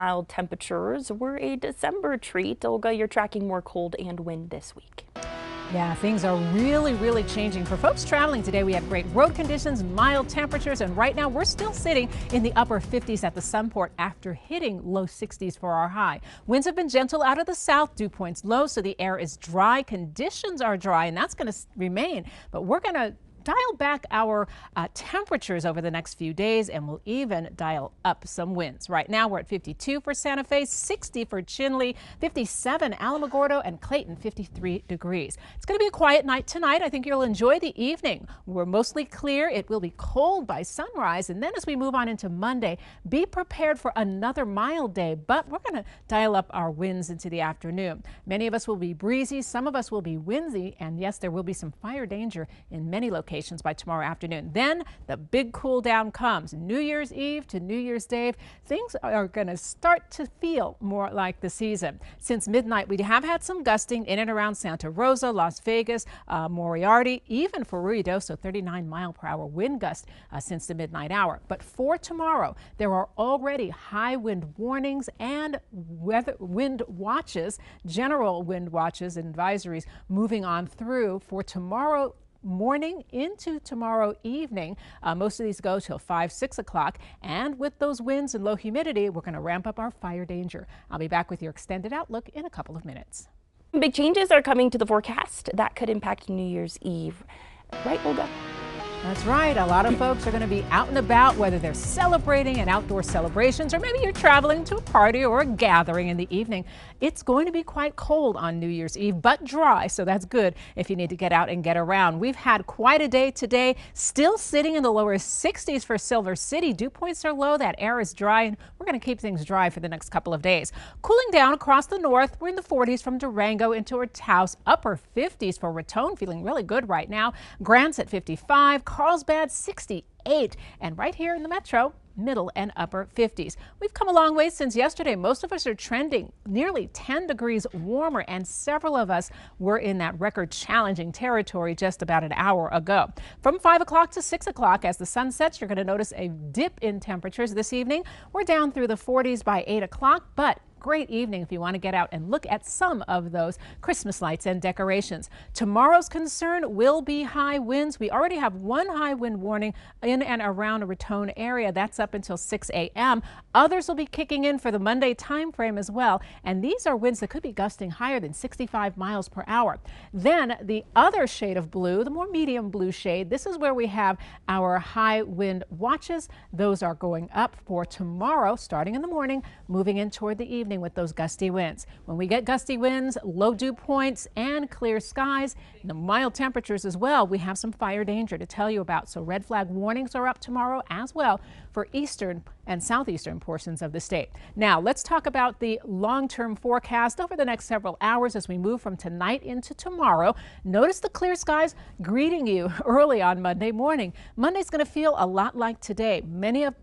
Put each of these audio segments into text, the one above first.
Mild temperatures were a December treat. Olga, you're tracking more cold and wind this week. Yeah, things are really changing. For folks traveling today, we have great road conditions, mild temperatures, and right now we're still sitting in the upper 50s at the Sunport after hitting low 60s for our high. Winds have been gentle out of the south, dew points low, so the air is dry. Conditions are dry, and that's going to remain, but we're going to dial back our temperatures over the next few days, and we'll even dial up some winds. Right now we're at 52 for Santa Fe, 60 for Chinle, 57 Alamogordo, and Clayton 53 degrees. It's going to be a quiet night tonight. I think you'll enjoy the evening. We're mostly clear. It will be cold by sunrise, and then as we move on into Monday, be prepared for another mild day, but we're going to dial up our winds into the afternoon. Many of us will be breezy, some of us will be windy, and yes, there will be some fire danger in many locations by tomorrow afternoon. Then the big cool down comes. New Year's Eve to New Year's Day, things are going to start to feel more like the season. Since midnight, we have had some gusting in and around Santa Rosa, Las Vegas, Moriarty, even for Ruidoso, 39-mile-per-hour wind gust since the midnight hour. But for tomorrow, there are already high wind warnings and wind watches, general wind watches and advisories moving on through for tomorrow morning into tomorrow evening. Most of these go till 5, 6 o'clock. And with those winds and low humidity, we're going to ramp up our fire danger. I'll be back with your extended outlook in a couple of minutes. Big changes are coming to the forecast that could impact New Year's Eve. Right, Olga? That's right. A lot of folks are going to be out and about, whether they're celebrating and outdoor celebrations, or maybe you're traveling to a party or a gathering in the evening. It's going to be quite cold on New Year's Eve, but dry, so that's good if you need to get out and get around. We've had quite a day today, still sitting in the lower 60s for Silver City. Dew points are low, that air is dry, and we're going to keep things dry for the next couple of days. Cooling down across the north, we're in the 40s from Durango into Taos, upper 50s for Raton, feeling really good right now. Grant's at 55. Carlsbad 68, and right here in the metro, middle and upper 50s. We've come a long way since yesterday. Most of us are trending nearly 10 degrees warmer, and several of us were in that record challenging territory just about an hour ago. From 5 o'clock to 6 o'clock, as the sun sets, you're going to notice a dip in temperatures this evening. We're down through the 40s by 8 o'clock, but great evening if you want to get out and look at some of those Christmas lights and decorations. Tomorrow's concern will be high winds. We already have one high wind warning in and around a Raton area. That's up until 6 a.m. Others will be kicking in for the Monday time frame as well. And these are winds that could be gusting higher than 65 miles per hour. Then the other shade of blue, the more medium blue shade, this is where we have our high wind watches. Those are going up for tomorrow, starting in the morning, moving in toward the evening with those gusty winds. When we get gusty winds, low dew points, and clear skies, and the mild temperatures as well, we have some fire danger to tell you about. So red flag warnings are up tomorrow as well for eastern and southeastern portions of the state. Now let's talk about the long-term forecast over the next several hours as we move from tonight into tomorrow. Notice the clear skies greeting you early on Monday morning. Monday's going to feel a lot like today. Many of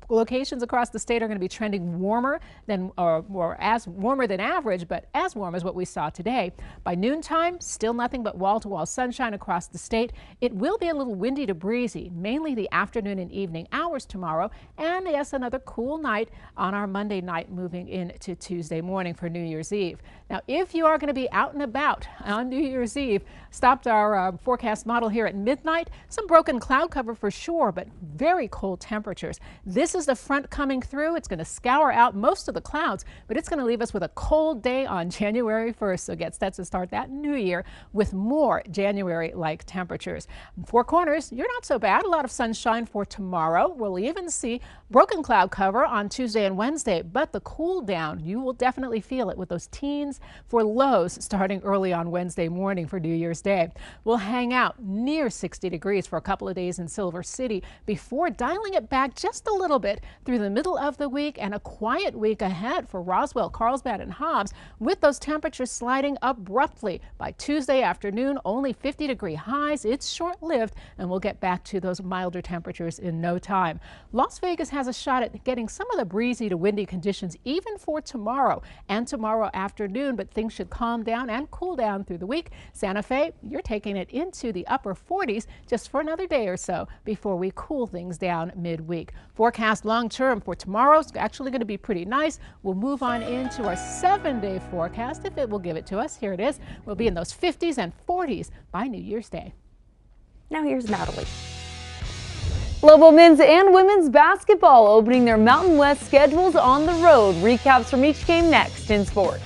locations across the state are going to be trending warmer than or as warmer than average, but as warm as what we saw today. By noontime, still nothing but wall-to-wall sunshine across the state. It will be a little windy to breezy, mainly the afternoon and evening hours tomorrow. And yes, another cool night on our Monday night moving into Tuesday morning for New Year's Eve. Now, if you are going to be out and about on New Year's Eve, stopped our forecast model here at midnight. Some broken cloud cover for sure, but very cold temperatures. This is the front coming through. It's going to scour out most of the clouds, but it's going to leave us with a cold day on January 1st. So get set to start that new year with more January-like temperatures. Four Corners, you're not so bad. A lot of sunshine for tomorrow. We'll even see broken cloud cover on Tuesday and Wednesday, but the cool down, you will definitely feel it with those teens for lows starting early on Wednesday morning for New Year's Day. We'll hang out near 60 degrees for a couple of days in Silver City before dialing it back just a little bit through the middle of the week, and a quiet week ahead for Roswell, Carlsbad, and Hobbs, with those temperatures sliding abruptly. By Tuesday afternoon, only 50-degree highs. It's short-lived, and we'll get back to those milder temperatures in no time. Las Vegas has a shot at getting some of the breezy to windy conditions even for tomorrow and tomorrow afternoon, but things should calm down and cool down through the week. Santa Fe, you're taking it into the upper 40s just for another day or so before we cool things down midweek. Forecast long term for tomorrow is actually going to be pretty nice. We'll move on into our 7-day forecast if it will give it to us. Here it is. We'll be in those 50s and 40s by New Year's Day. Now here's Natalie. Global men's and women's basketball opening their Mountain West schedules on the road. Recaps from each game next in sports.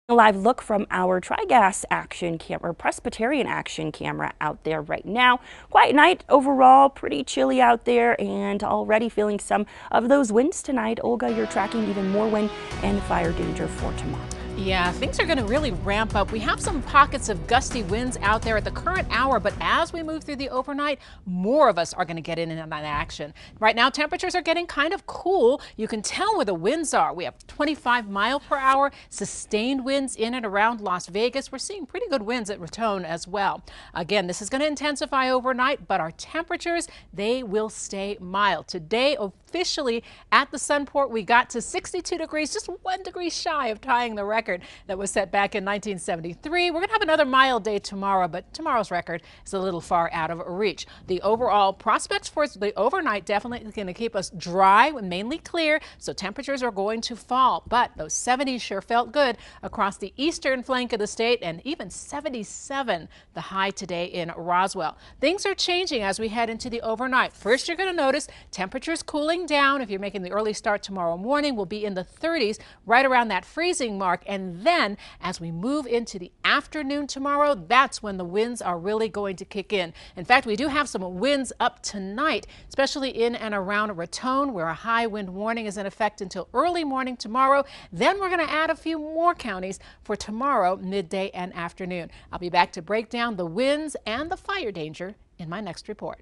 A live look from our Tri-Gas action camera, Presbyterian action camera out there right now. Quiet night overall, pretty chilly out there, and already feeling some of those winds tonight. Olga, you're tracking even more wind and fire danger for tomorrow. Yeah, things are going to really ramp up. We have some pockets of gusty winds out there at the current hour, but as we move through the overnight, more of us are going to get in on that action. Right now, temperatures are getting kind of cool. You can tell where the winds are. We have 25-mile-per-hour sustained winds in and around Las Vegas. We're seeing pretty good winds at Raton as well. Again, this is going to intensify overnight, but our temperatures, they will stay mild. Today, officially at the Sunport, we got to 62 degrees, just 1 degree shy of tying the record that was set back in 1973. We're going to have another mild day tomorrow, but tomorrow's record is a little far out of reach. The overall prospects for the overnight definitely going to keep us dry and mainly clear, so temperatures are going to fall. But those 70s sure felt good across the eastern flank of the state, and even 77 the high today in Roswell. Things are changing as we head into the overnight. First, you're going to notice temperatures cooling down. If you're making the early start tomorrow morning, we'll be in the 30s, right around that freezing mark. And then as we move into the afternoon tomorrow, that's when the winds are really going to kick in. In fact, we do have some winds up tonight, especially in and around Raton, where a high wind warning is in effect until early morning tomorrow. Then we're going to add a few more counties for tomorrow, midday and afternoon. I'll be back to break down the winds and the fire danger in my next report.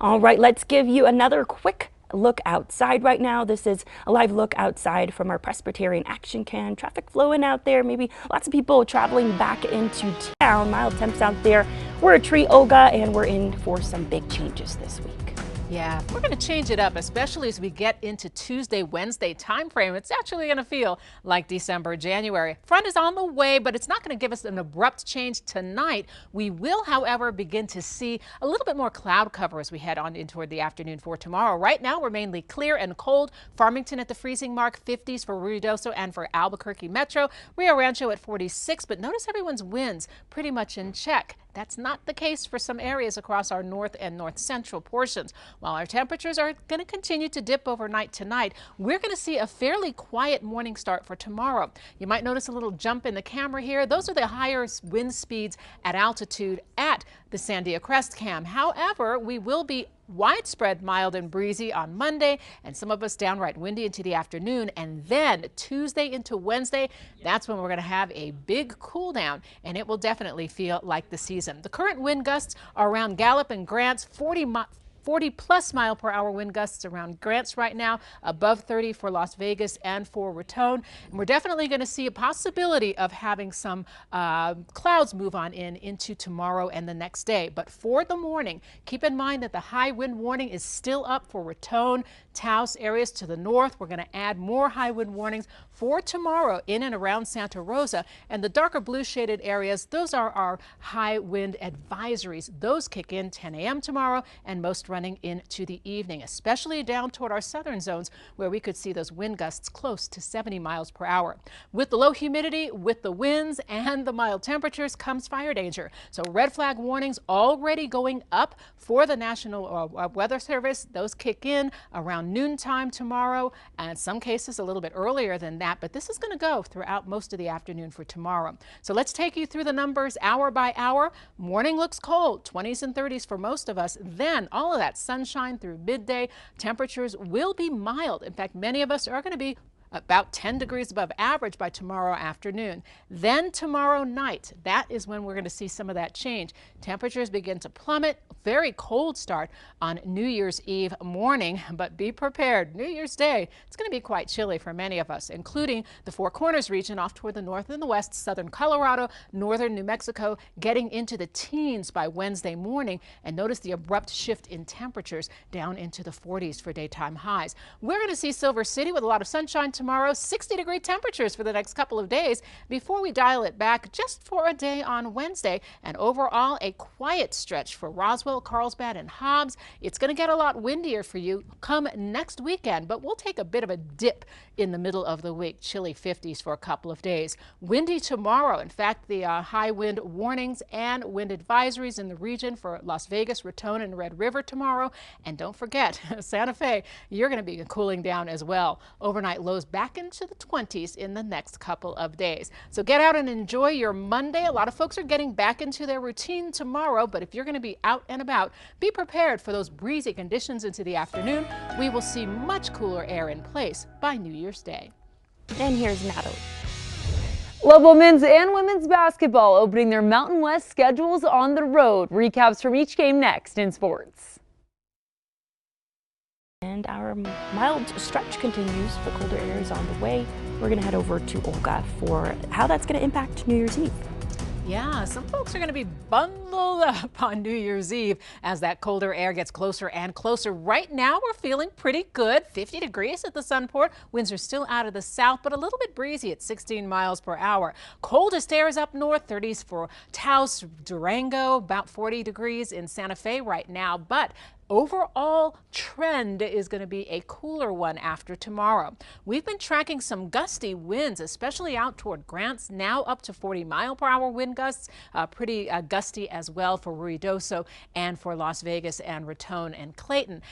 All right, let's give you another quick look outside right now. This is a live look outside from our Presbyterian action cam. Traffic flowing out there, maybe lots of people traveling back into town. Mild temps out there. We're a treat, Olga, and we're in for some big changes this week. Yeah, we're going to change it up, especially as we get into Tuesday, Wednesday time frame. It's actually going to feel like December, January. Front is on the way, but it's not going to give us an abrupt change tonight. We will, however, begin to see a little bit more cloud cover as we head on in toward the afternoon for tomorrow. Right now, we're mainly clear and cold. Farmington at the freezing mark, 50s for Ruidoso and for Albuquerque Metro. Rio Rancho at 46, but notice everyone's winds pretty much in check. That's not the case for some areas across our north and north central portions. While our temperatures are going to continue to dip overnight tonight, we're going to see a fairly quiet morning start for tomorrow. You might notice a little jump in the camera here. Those are the higher wind speeds at altitude at the Sandia Crest cam. However, we will be widespread mild and breezy on Monday, and some of us downright windy into the afternoon. And then Tuesday into Wednesday, that's when we're going to have a big cool down, and it will definitely feel like the season. The current wind gusts are around Gallup and Grants, 40-plus mile-per-hour wind gusts around Grants right now, above 30 for Las Vegas and for Raton. And we're definitely going to see a possibility of having some clouds move on into tomorrow and the next day. But for the morning, keep in mind that the high wind warning is still up for Raton, Taos areas to the north. We're going to add more high wind warnings for tomorrow in and around Santa Rosa. And the darker blue shaded areas, those are our high wind advisories. Those kick in 10 a.m. tomorrow and most running into the evening, especially down toward our southern zones where we could see those wind gusts close to 70 miles per hour. With the low humidity, with the winds and the mild temperatures comes fire danger. So red flag warnings already going up for the National Weather Service. Those kick in around noontime tomorrow, and in some cases a little bit earlier than that, but this is going to go throughout most of the afternoon for tomorrow. So let's take you through the numbers hour by hour. Morning looks cold, 20s and 30s for most of us. Then all of that sunshine through midday. Temperatures will be mild. In fact, many of us are going to be about 10 degrees above average by tomorrow afternoon. Then tomorrow night, that is when we're going to see some of that change. Temperatures begin to plummet. Very cold start on New Year's Eve morning, but be prepared. New Year's Day, it's going to be quite chilly for many of us, including the Four Corners region off toward the north and the west, southern Colorado, northern New Mexico, getting into the teens by Wednesday morning. And notice the abrupt shift in temperatures down into the 40s for daytime highs. We're going to see Silver City with a lot of sunshine tomorrow, 60-degree temperatures for the next couple of days before we dial it back just for a day on Wednesday. And overall, a quiet stretch for Roswell, Carlsbad, and Hobbs. It's going to get a lot windier for you come next weekend, but we'll take a bit of a dip in the middle of the week. Chilly 50s for a couple of days. Windy tomorrow. In fact, the high wind warnings and wind advisories in the region for Las Vegas, Raton, and Red River tomorrow. And don't forget, Santa Fe, you're going to be cooling down as well. Overnight lows back into the 20s in the next couple of days. So get out and enjoy your Monday. A lot of folks are getting back into their routine tomorrow, but if you're going to be out and about, be prepared for those breezy conditions into the afternoon. We will see much cooler air in place by New Year's Day. And here's Natalie. Level men's and women's basketball opening their Mountain West schedules on the road. Recaps from each game next in sports. And our mild stretch continues. The colder air is on the way. We're going to head over to Olga for how that's going to impact New Year's Eve. Yeah, some folks are going to be bundled up on New Year's Eve as that colder air gets closer and closer. Right now, we're feeling pretty good. 50 degrees at the Sunport. Winds are still out of the south, but a little bit breezy at 16 miles per hour. Coldest air is up north, 30s for Taos, Durango, about 40 degrees in Santa Fe right now, but overall trend is going to be a cooler one after tomorrow. We've been tracking some gusty winds, especially out toward Grants, now up to 40-mile-per-hour wind gusts. Pretty gusty as well for Ruidoso and for Las Vegas and Raton and Clayton.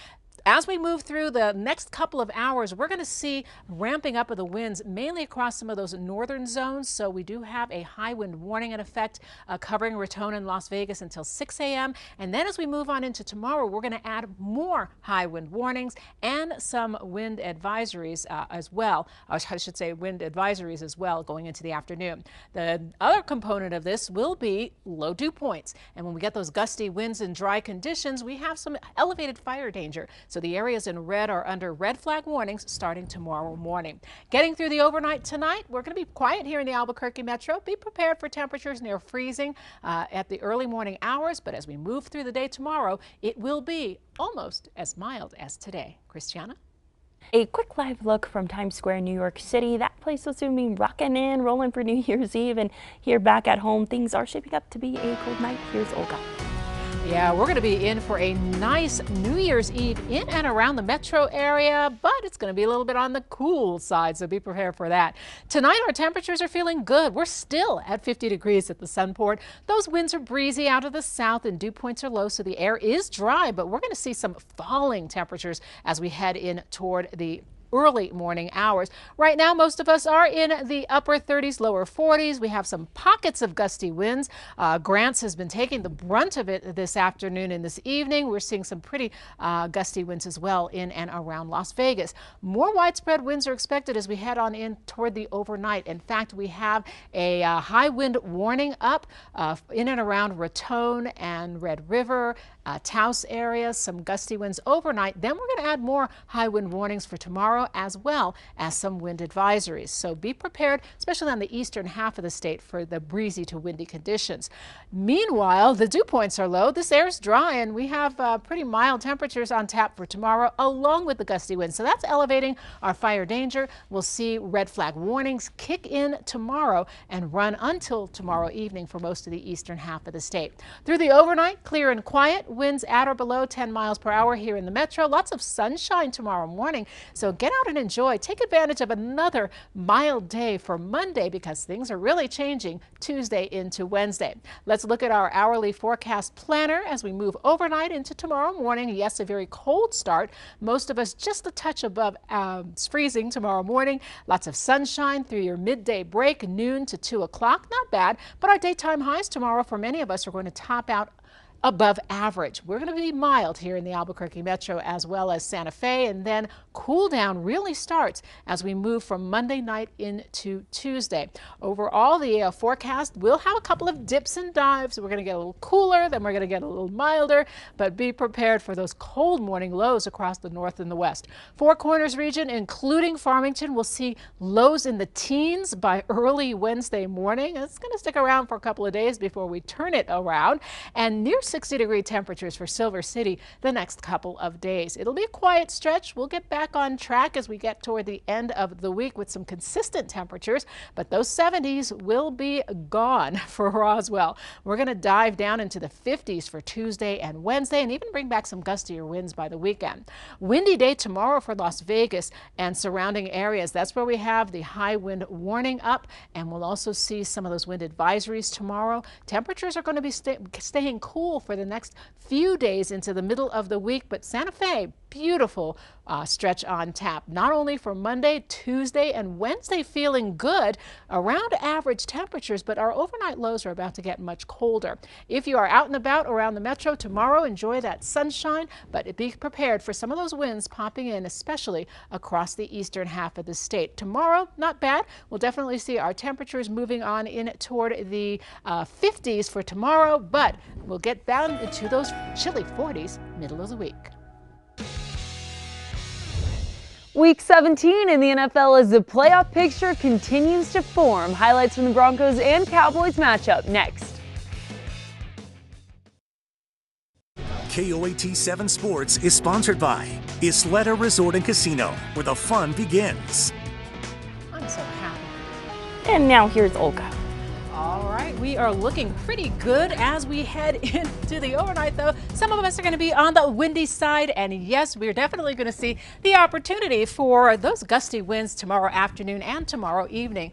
As we move through the next couple of hours, we're going to see ramping up of the winds mainly across some of those northern zones. So we do have a high wind warning in effect covering Raton and Las Vegas until 6 a.m. And then as we move on into tomorrow, we're going to add more high wind warnings and some wind advisories as well. I should say wind advisories as well going into the afternoon. The other component of this will be low dew points. And when we get those gusty winds and dry conditions, we have some elevated fire danger. So the areas in red are under red flag warnings starting tomorrow morning. Getting through the overnight tonight, we're going to be quiet here in the Albuquerque metro. Be prepared for temperatures near freezing at the early morning hours, but as we move through the day tomorrow, it will be almost as mild as today. Christiana? A quick live look from Times Square, New York City. That place will soon be rocking and rolling for New Year's Eve, and here back at home, things are shaping up to be a cold night. Here's Olga. Yeah, we're going to be in for a nice New Year's Eve in and around the metro area, but it's going to be a little bit on the cool side, so be prepared for that. Tonight, our temperatures are feeling good. We're still at 50 degrees at the Sunport. Those winds are breezy out of the south and dew points are low, so the air is dry, but we're going to see some falling temperatures as we head in toward the early morning hours. Right now, most of us are in the upper 30s, lower 40s. We have some pockets of gusty winds. Grants has been taking the brunt of it this afternoon and this evening. We're seeing some pretty gusty winds as well in and around Las Vegas. More widespread winds are expected as we head on in toward the overnight. In fact, we have a high wind warning up in and around Raton and Red River, Taos area, some gusty winds overnight. Then we're going to add more high wind warnings for tomorrow, as well as some wind advisories. So be prepared, especially on the eastern half of the state, for the breezy to windy conditions. Meanwhile, the dew points are low. This air is dry, and we have pretty mild temperatures on tap for tomorrow, along with the gusty winds. So that's elevating our fire danger. We'll see red flag warnings kick in tomorrow and run until tomorrow evening for most of the eastern half of the state. Through the overnight, clear and quiet. Winds at or below 10 miles per hour here in the metro. Lots of sunshine tomorrow morning. So get out and enjoy. Take advantage of another mild day for Monday, because things are really changing Tuesday into Wednesday. Let's look at our hourly forecast planner as we move overnight into tomorrow morning. Yes, a very cold start. Most of us just a touch above freezing tomorrow morning. Lots of sunshine through your midday break, noon to 2 o'clock. Not bad, but our daytime highs tomorrow for many of us are going to top out above average. We're going to be mild here in the Albuquerque metro as well as Santa Fe, and then cool down really starts as we move from Monday night into Tuesday. Overall, the forecast will have a couple of dips and dives. We're going to get a little cooler, then we're going to get a little milder, but be prepared for those cold morning lows across the north and the west. Four Corners region, including Farmington, will see lows in the teens by early Wednesday morning. It's going to stick around for a couple of days before we turn it around, and near 60-degree temperatures for Silver City the next couple of days. It'll be a quiet stretch. We'll get back on track as we get toward the end of the week with some consistent temperatures, but those 70s will be gone for Roswell. We're going to dive down into the 50s for Tuesday and Wednesday, and even bring back some gustier winds by the weekend. Windy day tomorrow for Las Vegas and surrounding areas. That's where we have the high wind warning up, and we'll also see some of those wind advisories tomorrow. Temperatures are going to be staying cool for the next few days into the middle of the week, but Santa Fe, beautiful stretch on tap. Not only for Monday, Tuesday, and Wednesday feeling good, around average temperatures, but our overnight lows are about to get much colder. If you are out and about around the metro tomorrow, enjoy that sunshine, but be prepared for some of those winds popping in, especially across the eastern half of the state. Tomorrow, not bad. We'll definitely see our temperatures moving on in toward the 50s for tomorrow, but we'll get down into those chilly 40s middle of the week. Week 17 in the NFL as the playoff picture continues to form. Highlights from the Broncos and Cowboys matchup next. KOAT 7 Sports is sponsored by Isleta Resort and Casino, where the fun begins. I'm so happy. And now here's Olga. All right, we are looking pretty good as we head into the overnight, though. Some of us are going to be on the windy side, and yes, we're definitely going to see the opportunity for those gusty winds tomorrow afternoon and tomorrow evening.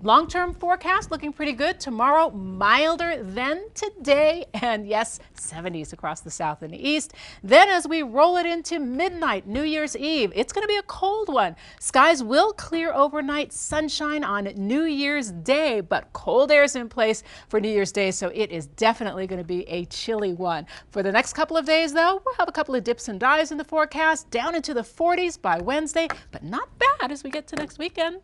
Long-term forecast looking pretty good. Tomorrow, milder than today, and yes, 70s across the south and the east. Then as we roll it into midnight, New Year's Eve, it's going to be a cold one. Skies will clear overnight, sunshine on New Year's Day, but cold air is in place for New Year's Day, so it is definitely going to be a chilly one. For the next couple of days, though, we'll have a couple of dips and dives in the forecast, down into the 40s by Wednesday, but not bad as we get to next weekend.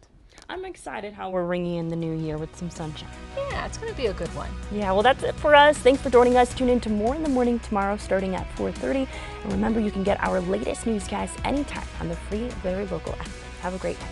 I'm excited how we're ringing in the new year with some sunshine. Yeah, it's going to be a good one. Yeah, well, that's it for us. Thanks for joining us. Tune in to More in the Morning tomorrow starting at 4:30. And remember, you can get our latest newscasts anytime on the free Very Local app. Have a great night.